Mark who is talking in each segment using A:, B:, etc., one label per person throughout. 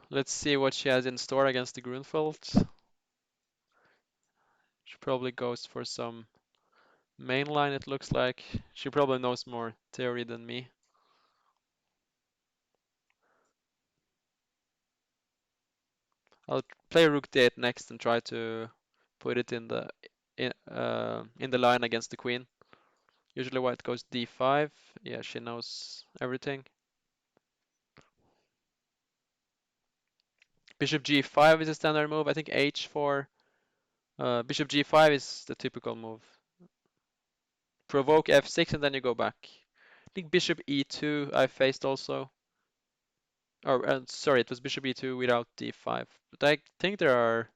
A: Let's see what she has in store against the Grünfeld. She probably goes for some mainline, it looks like. She probably knows more theory than me. I'll play rook d8 next and try to put it in the line against the queen. Usually white goes d5. Yeah, she knows everything. Bishop g5 is a standard move. I think h4. Bishop g5 is the typical move. Provoke f6 and then you go back. I think bishop e2 I faced also. Or sorry, it was bishop e2 without d5. But I think there are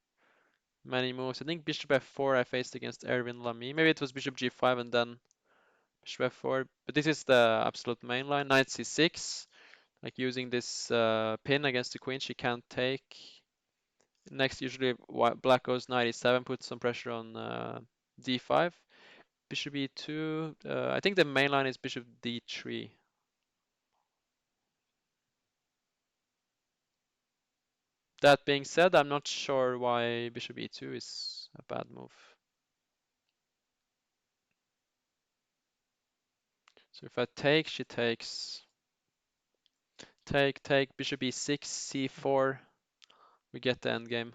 A: many moves. I think bishop f4 I faced against Erwin Lamy. Maybe it was bishop g5 and then bishop f4. But this is the absolute main line. Knight c6. Like using this pin against the queen, she can't take. Next, usually black goes knight e7, puts some pressure on d5. Bishop e2. I think the main line is bishop d3. That being said, I'm not sure why bishop e2 is a bad move. So if I take, she takes. Take, bishop e6, c4. We get the endgame.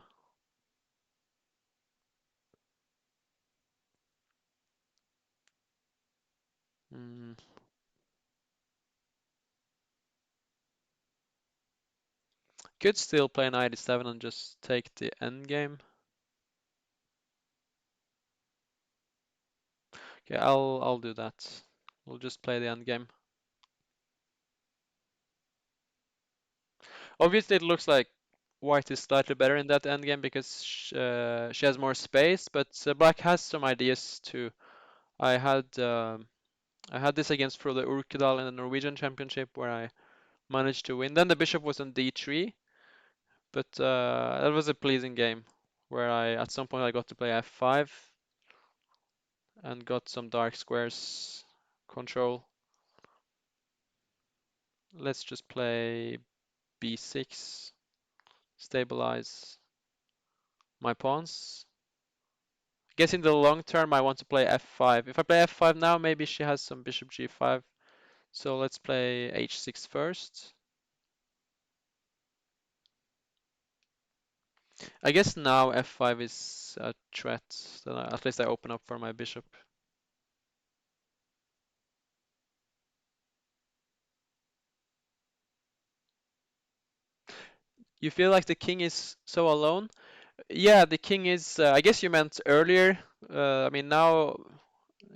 A: Mm. Could still play knight e7 and just take the endgame. Okay, I'll do that. We'll just play the endgame. Obviously, it looks like white is slightly better in that endgame because she has more space, but black has some ideas too. I had um, I had this against Frode Urkedal in the Norwegian Championship where I managed to win. Then the bishop was on d3, but that was a pleasing game where I at some point I got to play f5 and got some dark squares control. Let's just play b6, stabilize my pawns. I guess in the long term I want to play f5. If I play f5 now, maybe she has some bishop g5. So let's play h6 first. I guess now f5 is a threat. Then at least I open up for my bishop. You feel like the king is so alone? Yeah, the king is. I guess you meant earlier. I mean, now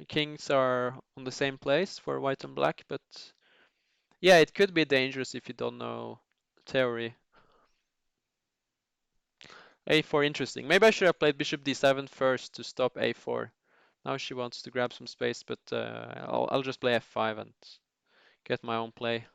A: kings are on the same place for white and black, but yeah, it could be dangerous if you don't know theory. a4, interesting. Maybe I should have played bishop d7 first to stop a4. Now she wants to grab some space, but I'll just play f5 and get my own play.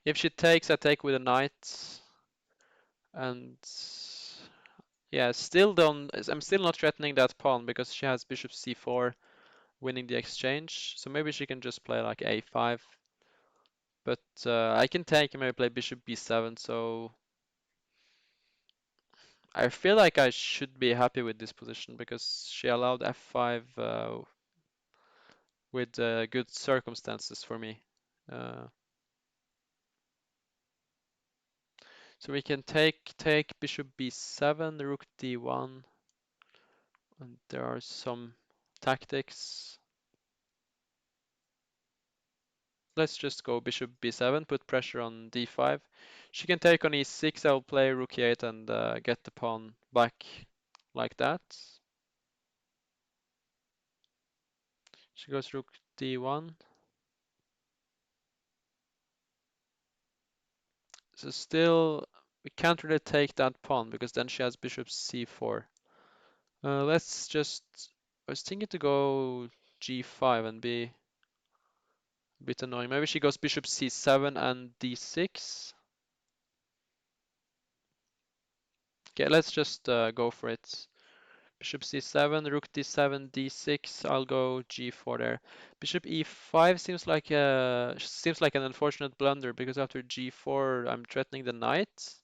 A: If she takes, I take with a knight, and yeah, still don't. I'm still not threatening that pawn because she has bishop c4 winning the exchange. So maybe she can just play like a5. But I can take and maybe play bishop b7. So I feel like I should be happy with this position because she allowed f5 with good circumstances for me. Uh, so we can take bishop b7, rook d1, and there are some tactics. Let's just go bishop b7, put pressure on d5. She can take on e6, I'll play rook e8 and get the pawn back like that. She goes rook d1. So still, we can't really take that pawn because then she has bishop c4. Let's just, I was thinking to go g5 and be a bit annoying. Maybe she goes bishop c7 and d6. Okay, let's just go for it. Bishop c7, rook d7, d6. I'll go g4 there. Bishop e5 seems like an unfortunate blunder because after g4 I'm threatening the knight,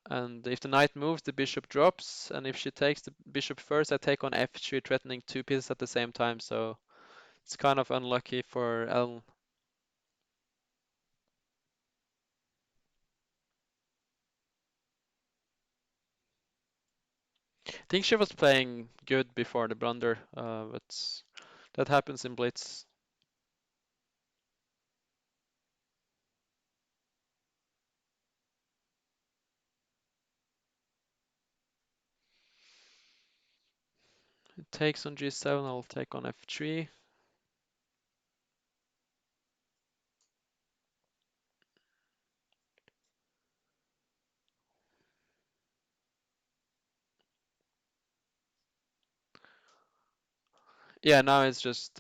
A: and if the knight moves, the bishop drops, and if she takes the bishop first, I take on f3, threatening two pieces at the same time. So it's kind of unlucky for Ellen. I think she was playing good before the blunder, but that happens in blitz. It takes on g7, I'll take on f3. Yeah, now it's just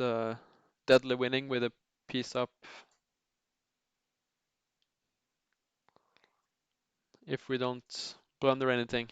A: deadly winning with a piece up if we don't blunder anything.